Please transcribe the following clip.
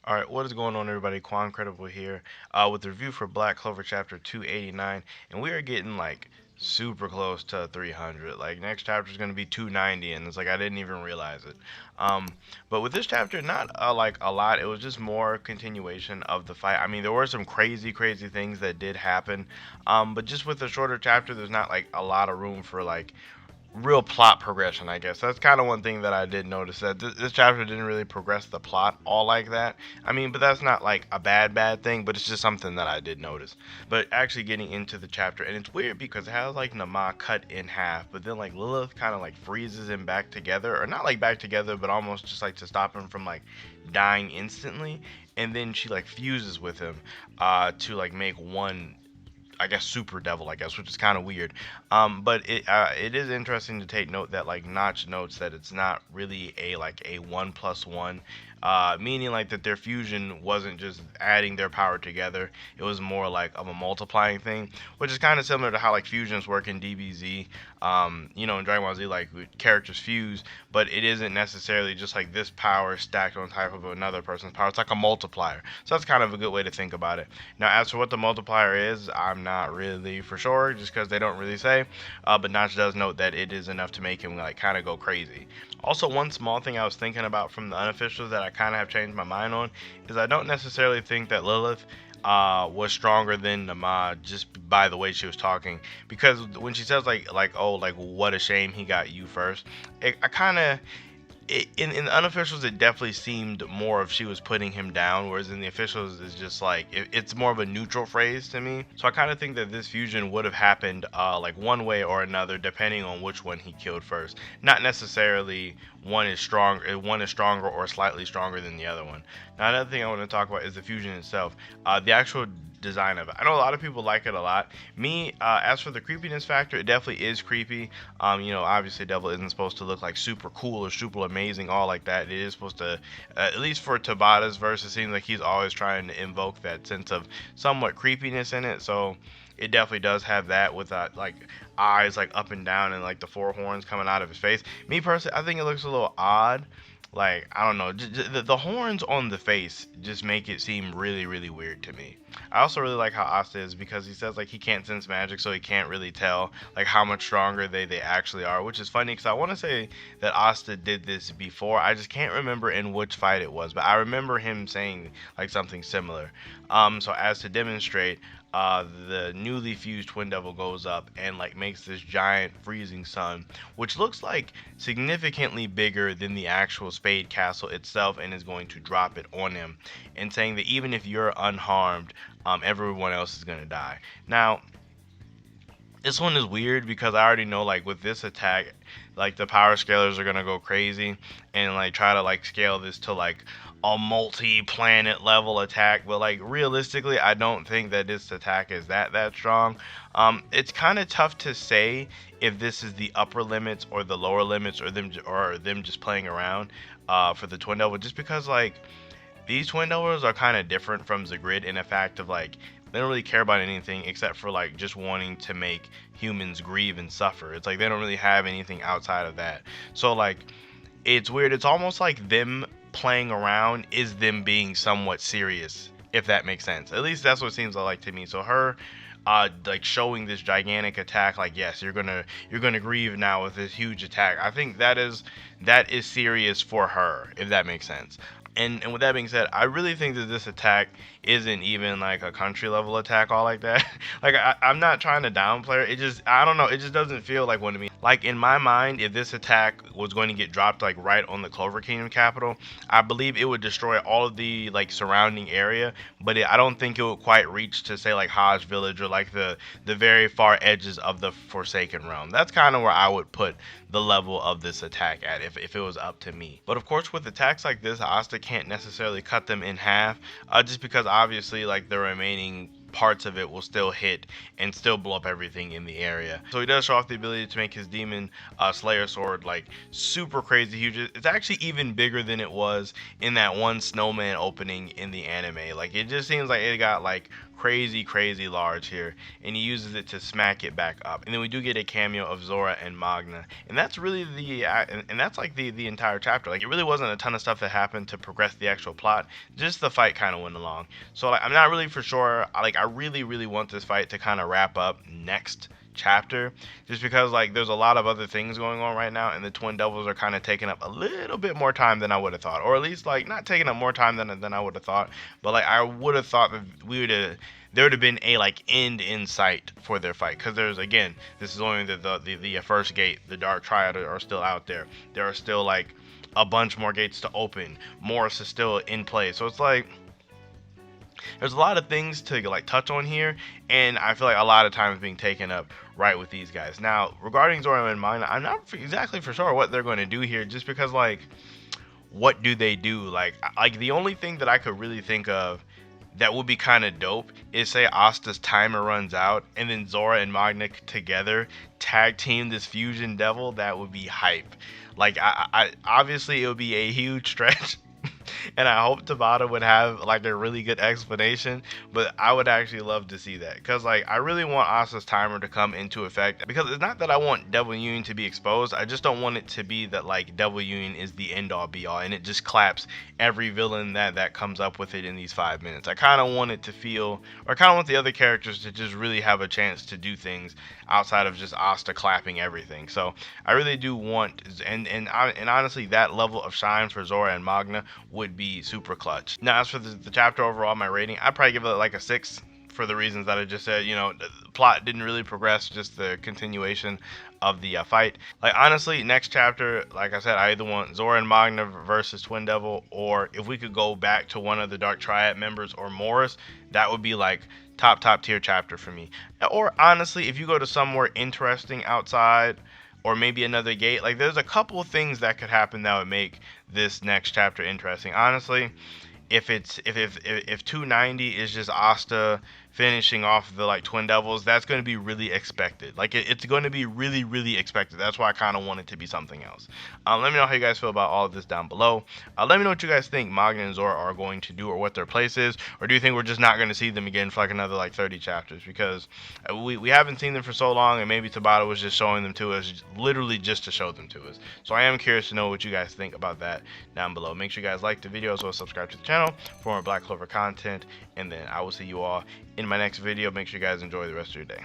All right, what is going on, everybody? Quancredible here with the review for Black Clover Chapter 289, and we are getting like super close to 300. Like next chapter is going to be 290, and it's like I didn't even realize it. Um, but with this chapter, not like a lot. It was just more continuation of the fight. I mean, there were some crazy things that did happen, but just with a shorter chapter, there's not like a lot of room for like real plot progression, I guess. That's kind of one thing that I did notice that this chapter didn't really progress the plot all like that. I mean, but that's not like a bad thing, but it's just something that I did notice. But actually getting into the chapter, and it's weird because it has like Nama cut in half, but then like Lilith kind of like freezes him back together, or not like back together, but almost just like to stop him from like dying instantly, and then she like fuses with him to like make one, I guess, super devil, I guess, which is kind of weird. But it is interesting to take note that like Notch notes that it's not really a like a 1+1, meaning like that their fusion wasn't just adding their power together. It was more like of a multiplying thing, which is kind of similar to how like fusions work in DBZ. In Dragon Ball Z, like characters fuse, but it isn't necessarily just like this power stacked on top of another person's power. It's like a multiplier. So that's kind of a good way to think about it. Now, as for what the multiplier is, I'm not really for sure, just because they don't really say. But Notch does note that it is enough to make him like kind of go crazy. Also, one small thing I was thinking about from the unofficials that I kind of have changed my mind on is I don't necessarily think that Lilith was stronger than Nama just by the way she was talking, because when she says like oh, like what a shame he got you first, I kind of, in the unofficials it definitely seemed more of she was putting him down, whereas in the officials it's just like it's more of a neutral phrase to me. So I kind of think that this fusion would have happened like one way or another depending on which one he killed first, not necessarily one is stronger or slightly stronger than the other one. Now, another thing I want to talk about is the fusion itself, the actual design of it. I know a lot of people like it a lot. Me, as for the creepiness factor, it definitely is creepy. Obviously Devil isn't supposed to look like super cool or super amazing, all like that. It is supposed to, at least for Tabata's verse, it seems like he's always trying to invoke that sense of somewhat creepiness in it. So it definitely does have that with like eyes like up and down and like the four horns coming out of his face. Me personally, I think it looks a little odd. Like, I don't know, the horns on the face just make it seem really weird to me. I also really like how Asta is, because he says like he can't sense magic, so he can't really tell like how much stronger they actually are, which is funny because I want to say that Asta did this before. I just can't remember in which fight it was, but I remember him saying like something similar. So as to demonstrate, the newly fused Twin Devil goes up and like makes this giant freezing sun, which looks like significantly bigger than the actual Spade Castle itself, and is going to drop it on him, and saying that even if you're unharmed, everyone else is gonna die. Now, this one is weird because I already know like with this attack, like the power scalers are gonna go crazy and like try to like scale this to like a multi-planet level attack, but like realistically I don't think that this attack is that strong. It's kind of tough to say if this is the upper limits or the lower limits, or them just playing around for the Twin Devil, just because like these Twin Devils are kind of different from Zagrid in the fact of like they don't really care about anything except for like just wanting to make humans grieve and suffer. It's like they don't really have anything outside of that. So like it's weird. It's almost like them playing around is them being somewhat serious, if that makes sense. At least that's what it seems like to me. So her like showing this gigantic attack, like yes, you're gonna grieve now with this huge attack. I think that is serious for her, if that makes sense. And with that being said, I really think that this attack isn't even like a country level attack all like that. Like I'm not trying to downplay it. It just, I don't know, it just doesn't feel like one to me. Like in my mind, if this attack was going to get dropped like right on the Clover Kingdom capital, I believe it would destroy all of the like surrounding area. But I don't think it would quite reach to say like Hajj Village or like the very far edges of the Forsaken Realm. That's kind of where I would put the level of this attack at if it was up to me. But of course, with attacks like this, Asta can't necessarily cut them in half, just because obviously like the remaining parts of it will still hit and still blow up everything in the area. So he does show off the ability to make his demon slayer sword like super crazy huge. It's actually even bigger than it was in that one snowman opening in the anime. Like it just seems like it got like crazy large here, and he uses it to smack it back up. And then we do get a cameo of Zora and Magna, and that's really and that's like the entire chapter. Like, it really wasn't a ton of stuff that happened to progress the actual plot, just the fight kind of went along. So like, I'm not really for sure, like, I really want this fight to kind of wrap up next chapter, just because like there's a lot of other things going on right now, and the Twin Devils are kind of taking up a little bit more time than I would have thought, or at least like not taking up more time than I would have thought, but like I would have thought that there would have been a like end in sight for their fight, because there's, again, this is only the first gate. The Dark Triad are still out there. There are still like a bunch more gates to open. Morris is still in play, so it's like there's a lot of things to like touch on here, and I feel like a lot of time is being taken up right with these guys. Now, regarding Zora and Magna, I'm not exactly for sure what they're going to do here, just because like, what do they do? Like the only thing that I could really think of that would be kind of dope is, say Asta's timer runs out and then Zora and Magna together tag team this fusion devil. That would be hype. Like, I obviously it would be a huge stretch and I hope Tabata would have like a really good explanation, but I would actually love to see that, because like I really want Asa's timer to come into effect, because it's not that I want Devil Union to be exposed, I just don't want it to be that like Devil Union is the end all be all and it just claps every villain that comes up with it in these 5 minutes. I kind of want it to feel, or I kind of want the other characters to just really have a chance to do things outside of just Asta clapping everything. So I really do want, and honestly, that level of shine for Zora and Magna would be super clutch. Now, as for the chapter overall, my rating, I'd probably give it like a 6, for the reasons that I just said. You know, the plot didn't really progress, just the continuation of the fight. Like, honestly, next chapter, like I said, I either want Zora and Magna versus Twin Devil, or if we could go back to one of the Dark Triad members or Morris, that would be like top tier chapter for me. Or honestly, if you go to somewhere interesting outside, or maybe another gate, like there's a couple of things that could happen that would make this next chapter interesting. Honestly, if 290 is just Asta finishing off the like Twin Devils, that's going to be really expected. Like, it's going to be really expected. That's why I kind of want it to be something else. Let me know how you guys feel about all of this down below. Let me know what you guys think Magna and Zora are going to do, or what their place is, or do you think we're just not going to see them again for like another like 30 chapters, because we haven't seen them for so long, and maybe Tabata was just showing them to us literally just to show them to us. So I am curious to know what you guys think about that down below. Make sure you guys like the video as well as subscribe to the channel for more Black Clover content, and then I will see you all in my next video. Make sure you guys enjoy the rest of your day.